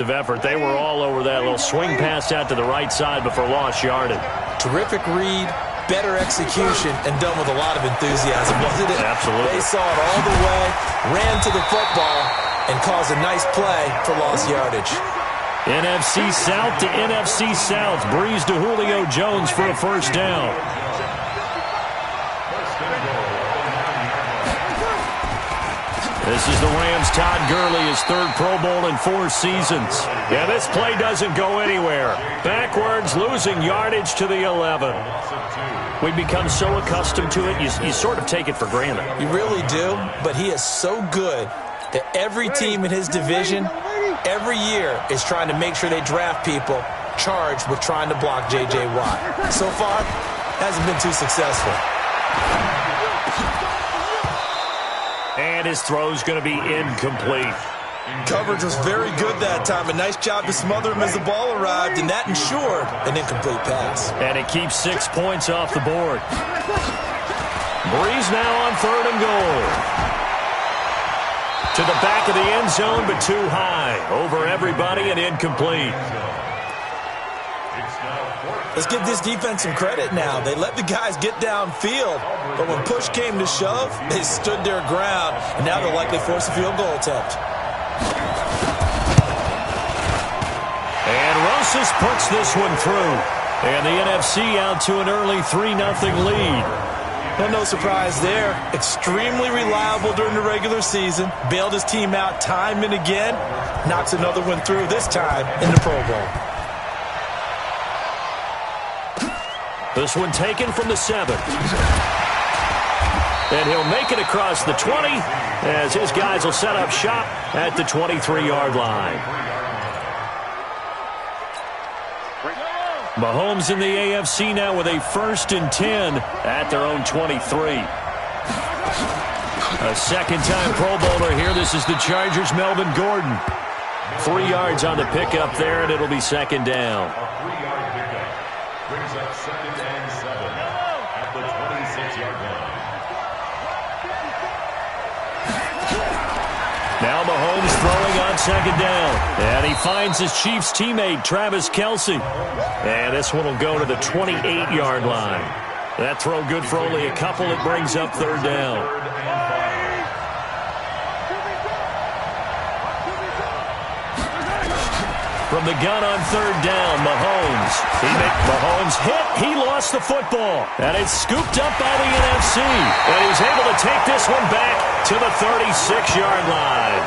effort. They were all over that little swing pass out to the right side before lost yardage. Terrific read, better execution, and done with a lot of enthusiasm, wasn't it? Absolutely. They saw it all the way, ran to the football, and caused a nice play for lost yardage. NFC South to NFC South. Breeze to Julio Jones for a first down. This is the Rams' Todd Gurley, his third Pro Bowl in 4 seasons. Yeah, this play doesn't go anywhere. Backwards, losing yardage to the 11. We become so accustomed to it, you sort of take it for granted. You really do, but he is so good that every team in his division, every year, is trying to make sure they draft people charged with trying to block J.J. Watt. So far, hasn't been too successful. And his throw's going to be incomplete. Coverage was very good that time. A nice job to smother him as the ball arrived, and that ensured an incomplete pass. And it keeps 6 points off the board. Breeze now on 3rd and goal. To the back of the end zone, but too high. Over everybody and incomplete. Let's give this defense some credit now. They let the guys get downfield, but when push came to shove, they stood their ground, and now they'll likely force a field goal attempt. And Rosas puts this one through. And the NFC out to an early 3-0 lead. Well, no surprise there. Extremely reliable during the regular season. Bailed his team out time and again. Knocks another one through, this time in the Pro Bowl. This one taken from the 7. And he'll make it across the 20 as his guys will set up shop at the 23-yard line. Mahomes in the AFC now with a 1st and 10 at their own 23. A second-time Pro Bowler here. This is the Chargers' Melvin Gordon. 3 yards on the pickup there, and it'll be 2nd down. Brings up 2nd and 7 at the 26-yard line. Now Mahomes throwing on 2nd down. And he finds his Chiefs teammate, Travis Kelce. And this one will go to the 28-yard line. That throw good for only a couple. It brings up 3rd down. From the gun on 3rd down, Mahomes. Mahomes hit. He lost the football. And it's scooped up by the NFC. And he's able to take this one back to the 36-yard line.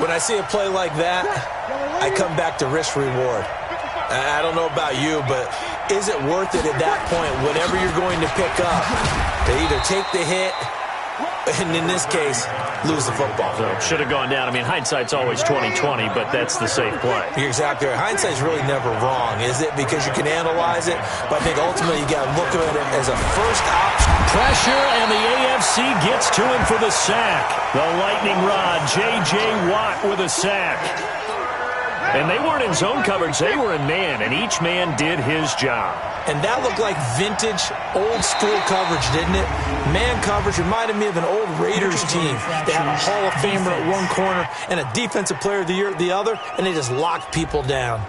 When I see a play like that, I come back to risk-reward. I don't know about you, but is it worth it at that point, whatever you're going to pick up, to either take the hit, and in this case, lose the football? So should have gone down. I mean, hindsight's always 20/20, but that's the safe play. You're exactly right. Hindsight's really never wrong, is it? Because you can analyze it, but I think ultimately you got to look at it as a first option. Pressure, and the AFC gets to him for the sack. The lightning rod, J.J. Watt with a sack. And they weren't in zone coverage. They were in man, and each man did his job. And that looked like vintage, old-school coverage, didn't it? Man coverage reminded me of an old Raiders team. They had a Hall of Famer at one corner and a Defensive Player of the Year at the other, and they just locked people down.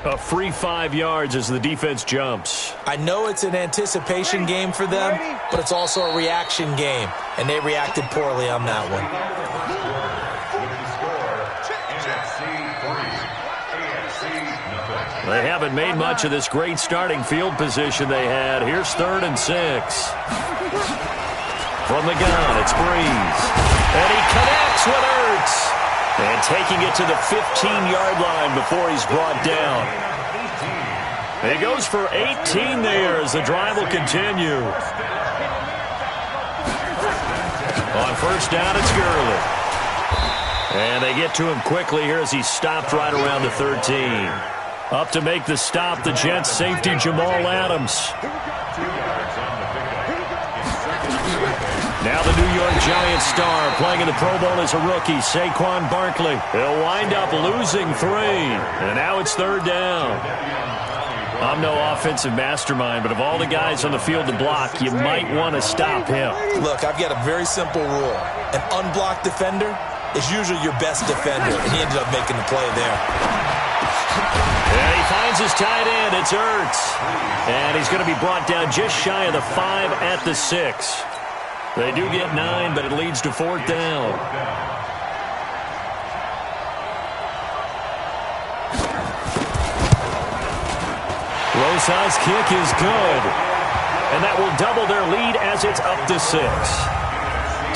A free 5 yards as the defense jumps. I know it's an anticipation game for them, but it's also a reaction game, and they reacted poorly on that one. They haven't made much of this great starting field position they had. Here's 3rd and 6. From the gun, it's Breeze. And he connects with Ertz. And taking it to the 15-yard line before he's brought down. He goes for 18 there as the drive will continue. On 1st down, it's Gurley. And they get to him quickly here as he's stopped right around the 13. Up to make the stop, the Jets safety Jamal Adams. Now the New York Giants star playing in the Pro Bowl as a rookie, Saquon Barkley. He'll wind up losing 3. And now it's 3rd down. I'm no offensive mastermind, but of all the guys on the field to block, you might want to stop him. Look, I've got a very simple rule. An unblocked defender is usually your best defender, and he ended up making the play there. And he finds his tight end. It's Ertz. And he's going to be brought down just shy of the 5 at the 6. They do get 9, but it leads to 4th down. Rosa's kick is good. And that will double their lead as it's up to 6.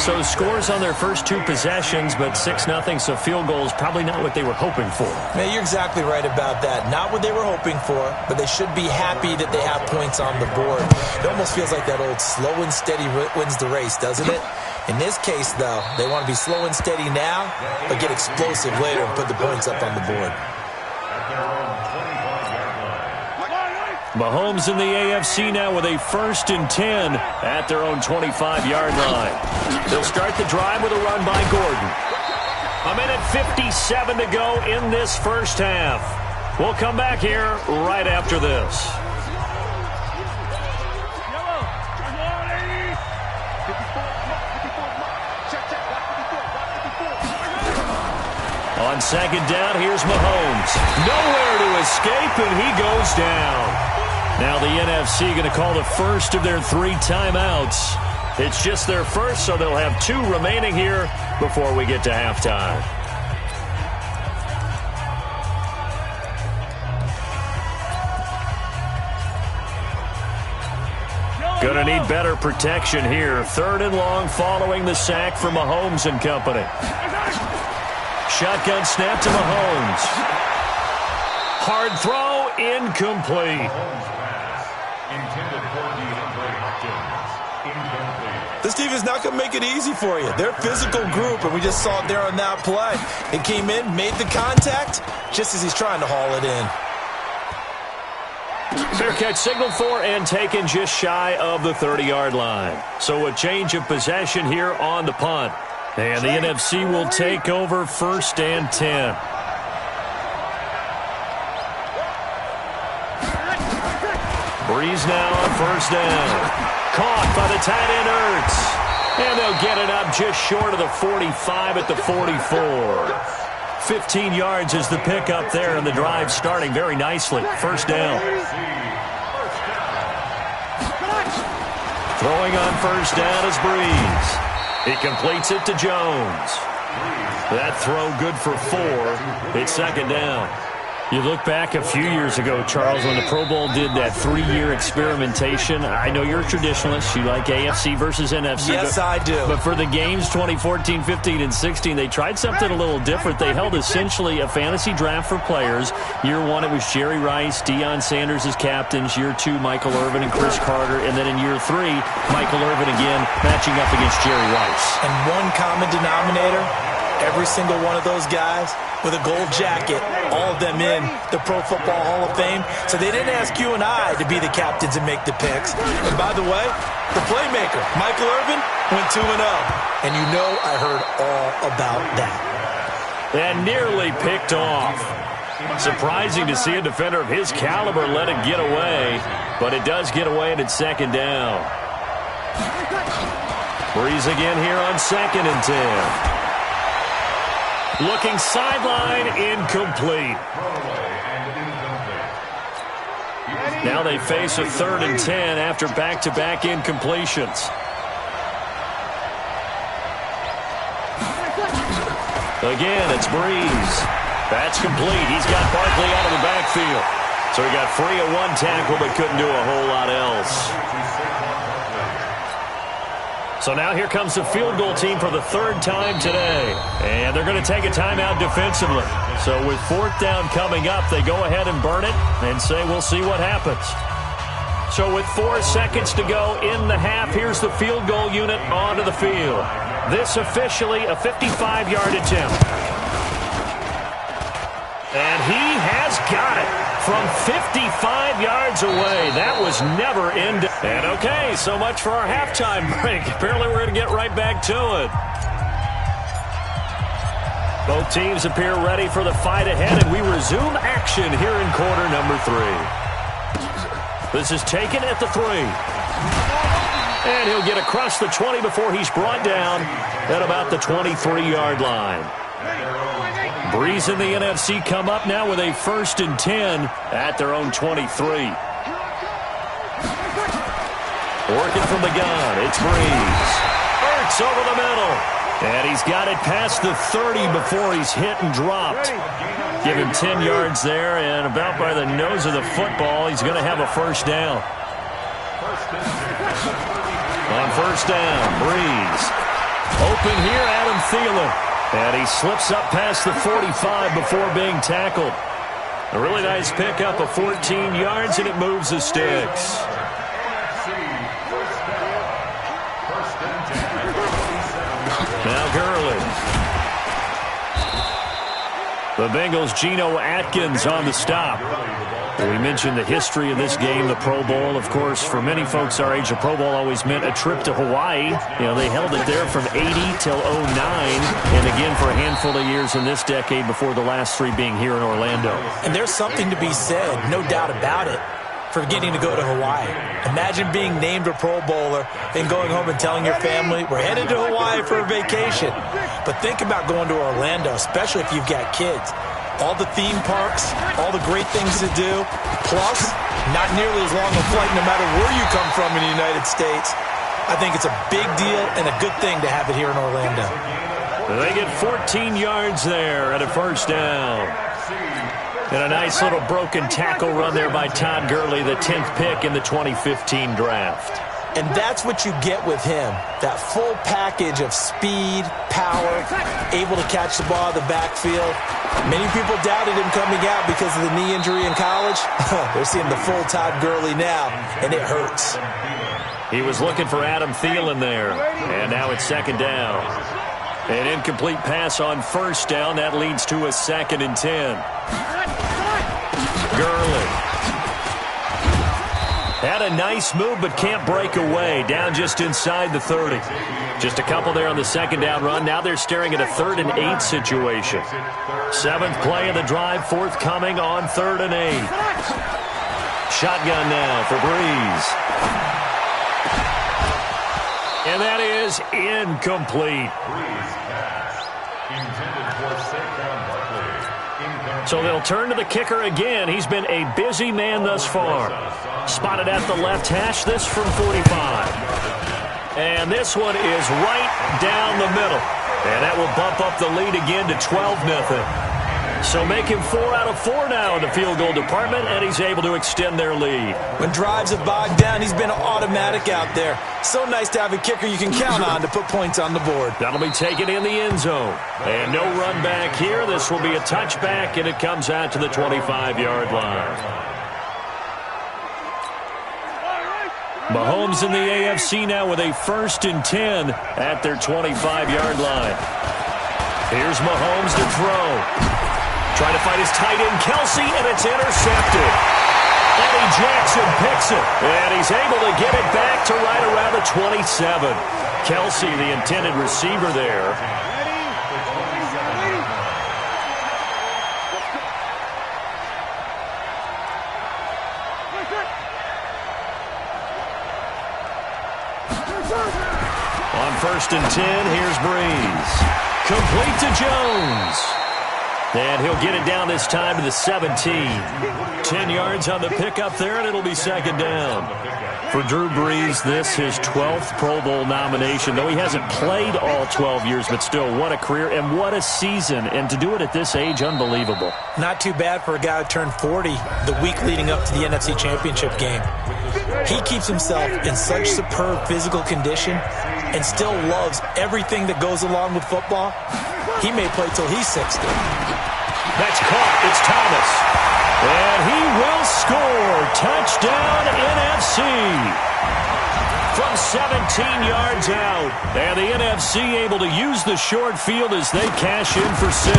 So scores on their first 2 possessions, but 6-0, so field goal is probably not what they were hoping for. Man, you're exactly right about that. Not what they were hoping for, but they should be happy that they have points on the board. It almost feels like that old slow and steady wins the race, doesn't it? In this case, though, they want to be slow and steady now, but get explosive later and put the points up on the board. Mahomes in the AFC now with a 1st and 10 at their own 25-yard line. They'll start the drive with a run by Gordon. 1:57 to go in this first half. We'll come back here right after this. On 2nd down, here's Mahomes. Nowhere to escape, and he goes down. Now the NFC going to call the first of their 3 timeouts. It's just their first, so they'll have 2 remaining here before we get to halftime. Going to need better protection here. 3rd and long following the sack from Mahomes and company. Shotgun snap to Mahomes. Hard throw, incomplete. This defense is not going to make it easy for you. They're a physical group, and we just saw it there on that play. It came in, made the contact, just as he's trying to haul it in. Fair catch signaled for and taken just shy of the 30-yard line. So a change of possession here on the punt. And the NFC will take over 1st and 10. Breeze now on 1st down. Caught by the tight end Ertz. And they'll get it up just short of the 45 at the 44. 15 yards is the pickup there, and the drive starting very nicely. 1st down. Throwing on 1st down is Breeze. He completes it to Jones. That throw good for 4. It's 2nd down. You look back a few years ago, Charles, when the Pro Bowl did that 3-year experimentation. I know you're a traditionalist. You like AFC versus NFC. Yes, I do. But for the games 2014, 15, and 16, they tried something a little different. They held essentially a fantasy draft for players. Year 1, it was Jerry Rice, Deion Sanders as captains. Year 2, Michael Irvin and Chris Carter. And then in year 3, Michael Irvin again matching up against Jerry Rice. And one common denominator, every single one of those guys with a gold jacket, all of them in the Pro Football Hall of Fame. So they didn't ask you and I to be the captains and make the picks. And by the way, the playmaker, Michael Irvin, went 2-0. And you know I heard all about that. And nearly picked off. Surprising to see a defender of his caliber let it get away. But it does get away, and it's 2nd down. Breeze again here on 2nd and 10. Looking sideline, incomplete. Now they face a 3rd and 10 after back-to-back incompletions. Again, it's Breeze. That's complete. He's got Barkley out of the backfield. So he got free of 1 tackle but couldn't do a whole lot else. So now here comes the field goal team for the 3rd time today. And they're going to take a timeout defensively. So with 4th down coming up, they go ahead and burn it and say we'll see what happens. So with 4 seconds to go in the half, here's the field goal unit onto the field. This officially a 55-yard attempt. And he has got it from 55 yards away. That was never in. And okay, so much for our halftime break. Apparently we're going to get right back to it. Both teams appear ready for the fight ahead, and we resume action here in quarter number 3. This is taken at the 3. And he'll get across the 20 before he's brought down at about the 23-yard line. Breeze and the NFC come up now with a 1st and 10 at their own 23. Working from the gun, it's Breeze. Ertz over the middle. And he's got it past the 30 before he's hit and dropped. Give him 10 yards there, and about by the nose of the football, he's going to have a 1st down. On 1st down, Breeze. Open here, Adam Thielen. And he slips up past the 45 before being tackled. A really nice pickup of 14 yards, and it moves the sticks. Now Gurley. The Bengals' Geno Atkins on the stop. We mentioned the history of this game, the Pro Bowl. Of course, for many folks our age, the Pro Bowl always meant a trip to Hawaii. You know, they held it there from 80 till 09, and again for a handful of years in this decade before the last 3 being here in Orlando. And there's something to be said, no doubt about it, for getting to go to Hawaii. Imagine being named a Pro Bowler and going home and telling your family, we're headed to Hawaii for a vacation. But think about going to Orlando, especially if you've got kids. All the theme parks, all the great things to do, plus not nearly as long a flight no matter where you come from in the United States. I think it's a big deal and a good thing to have it here in Orlando. They get 14 yards there at a 1st down. And a nice little broken tackle run there by Todd Gurley, the 10th pick in the 2015 draft. And that's what you get with him, that full package of speed, power, able to catch the ball in the backfield. Many people doubted him coming out because of the knee injury in college. They're seeing the full Todd Gurley now, and it hurts. He was looking for Adam Thielen there, and now it's 2nd down. An incomplete pass on 1st down. That leads to a 2nd and 10. Gurley. Had a nice move, but can't break away. Down just inside the 30. Just a couple there on the 2nd down run. Now they're staring at a 3rd and 8 situation. 7th play of the drive, forthcoming on 3rd and 8. Shotgun now for Breeze. And that is incomplete. So they'll turn to the kicker again. He's been a busy man thus far. Spotted at the left hash, this from 45. And this one is right down the middle. And that will bump up the lead again to 12-0. So make him 4 out of 4 now in the field goal department, and he's able to extend their lead. When drives have bogged down, he's been automatic out there. So nice to have a kicker you can count on to put points on the board. That'll be taken in the end zone. And no run back here. This will be a touchback, and it comes out to the 25-yard line. Mahomes in the AFC now with a 1st and 10 at their 25-yard line. Here's Mahomes to throw. Trying to fight his tight end, Kelsey, and it's intercepted. Eddie Jackson picks it, and he's able to get it back to right around the 27. Kelsey, the intended receiver there. On 1st and 10, here's Breeze. Complete to Jones. And he'll get it down this time to the 17. 10 yards on the pickup there, and it'll be 2nd down. For Drew Brees, this his 12th Pro Bowl nomination. Though he hasn't played all 12 years, but still, what a career and what a season. And to do it at this age, unbelievable. Not too bad for a guy who turned 40 the week leading up to the NFC Championship game. He keeps himself in such superb physical condition and still loves everything that goes along with football. He may play till he's 60. That's caught. It's Thomas. And he will score. Touchdown, NFC. From 17 yards out. And the NFC able to use the short field as they cash in for 6.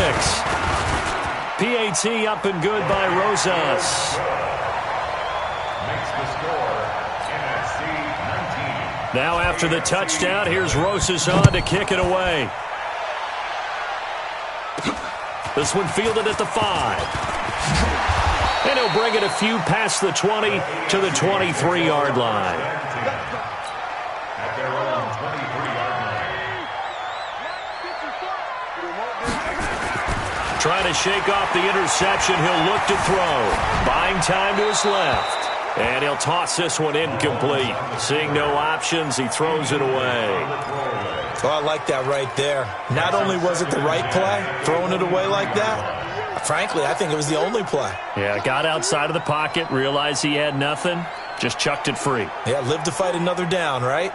PAT up and good by Rosas. Makes the score, NFC 19. Now after the touchdown, here's Rosas on to kick it away. This one fielded at the 5. And he'll bring it a few past the 20 to the 23-yard line. trying to shake off the interception. He'll look to throw. Buying time to his left. And he'll toss this one incomplete. Seeing no options, he throws it away. Oh, I like that right there. Not only was it the right play, throwing it away like that, frankly, I think it was the only play. Yeah, got outside of the pocket, realized he had nothing, just chucked it free. Yeah, live to fight another down, right?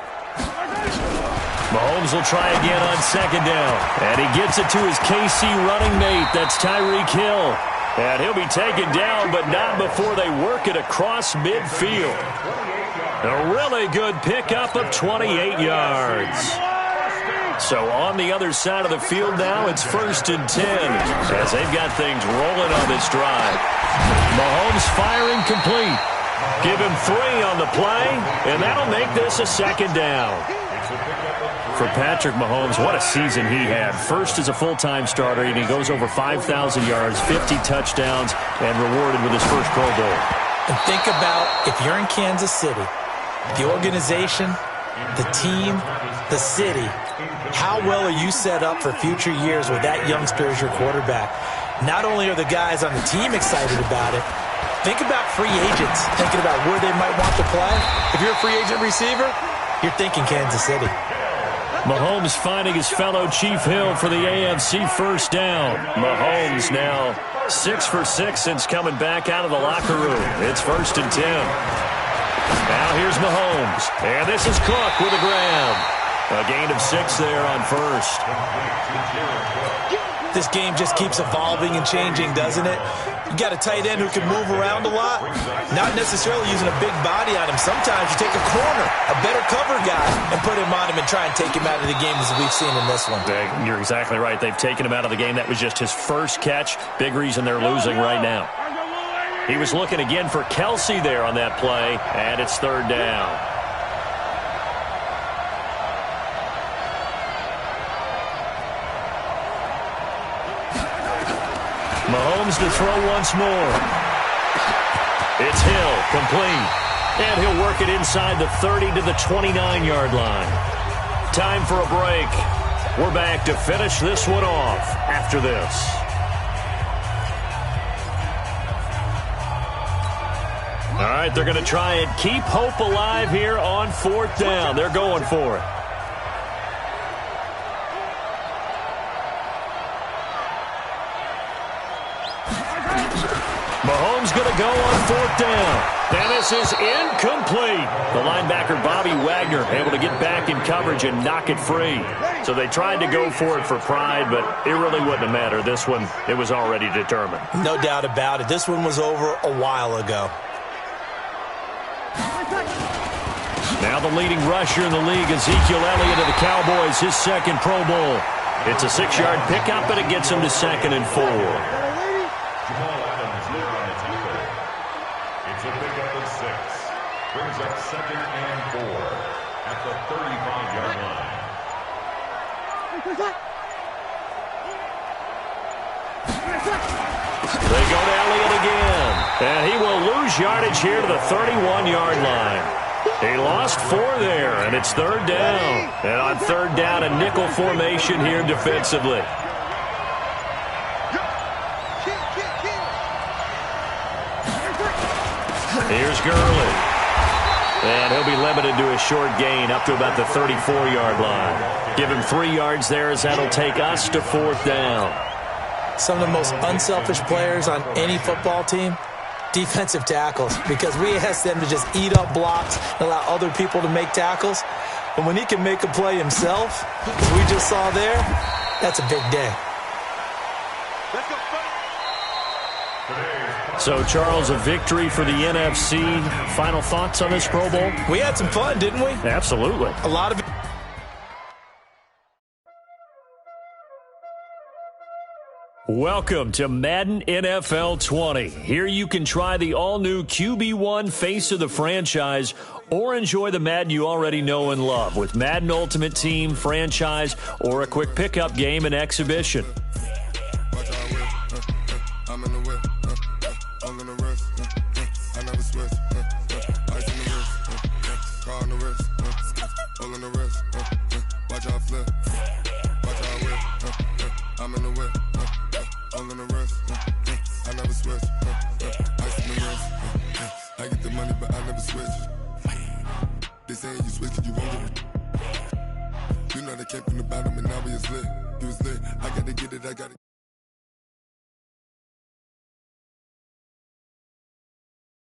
Mahomes will try again on second down. And he gets it to his KC running mate. That's Tyreek Hill. And he'll be taken down, but not before they work it across midfield. A really good pickup of 28 yards. So on the other side of the field now, it's 1st and 10 as they've got things rolling on this drive. Mahomes firing complete. Give him 3 on the play, and that'll make this a second down. For Patrick Mahomes, what a season he had. First as a full-time starter, and he goes over 5,000 yards, 50 touchdowns, and rewarded with his first Pro Bowl. And think about if you're in Kansas City, the organization, the team, the city, how well are you set up for future years with that youngster as your quarterback? Not only are the guys on the team excited about it, think about free agents, thinking about where they might want to play. If you're a free agent receiver, you're thinking Kansas City. Mahomes finding his fellow Chief Hill for the AFC first down. Mahomes now 6 for 6 since coming back out of the locker room. It's 1st and 10. Now here's Mahomes. And this is Cook with a grab. A gain of 6 there on first. This game just keeps evolving and changing, doesn't it? You got a tight end who can move around a lot, not necessarily using a big body on him. Sometimes you take a corner, a better cover guy, and put him on him and try and take him out of the game as we've seen in this one. You're exactly right. They've taken him out of the game. That was just his first catch. Big reason they're losing right now. He was looking again for Kelsey there on that play, and it's 3rd down. Mahomes to throw once more. It's Hill, complete. And he'll work it inside the 30 to the 29-yard line. Time for a break. We're back to finish this one off after this. All right, they're going to try and keep hope alive here on 4th down. They're going for it. Mahomes going to go on 4th down. And this is incomplete. The linebacker, Bobby Wagner, able to get back in coverage and knock it free. So they tried to go for it for pride, but it really wouldn't have mattered. This one, it was already determined. No doubt about it. This one was over a while ago. Now the leading rusher in the league, Ezekiel Elliott of the Cowboys, his 2nd Pro Bowl. It's a 6-yard pickup, and it gets him to 2nd and 4. It's a pickup of 6. Brings up 2nd and 4 at the 35-yard line. They go to Elliott again. And he will lose yardage here to the 31-yard line. He lost 4 there, and it's 3rd down. And on 3rd down, a nickel formation here defensively. Here's Gurley. And he'll be limited to a short gain up to about the 34-yard line. Give him 3 yards there as that'll take us to 4th down. Some of the most unselfish players on any football team, defensive tackles, because we ask them to just eat up blocks and allow other people to make tackles. But when he can make a play himself, as we just saw there, that's a big day. So, Charles, a victory for the NFC. Final thoughts on this Pro Bowl? We had some fun, didn't we? Absolutely. A lot of it. Welcome to Madden NFL 20. Here you can try the all-new QB1 face of the franchise or enjoy the Madden you already know and love with Madden Ultimate Team, franchise, or a quick pickup game and exhibition. all in the rest. I never switch. Ice in the rest. I get the money, but I never switch. They say you switch it, you won't get it. You know they came from the bottom and now we is lit. You was lit. I gotta get it, I gotta.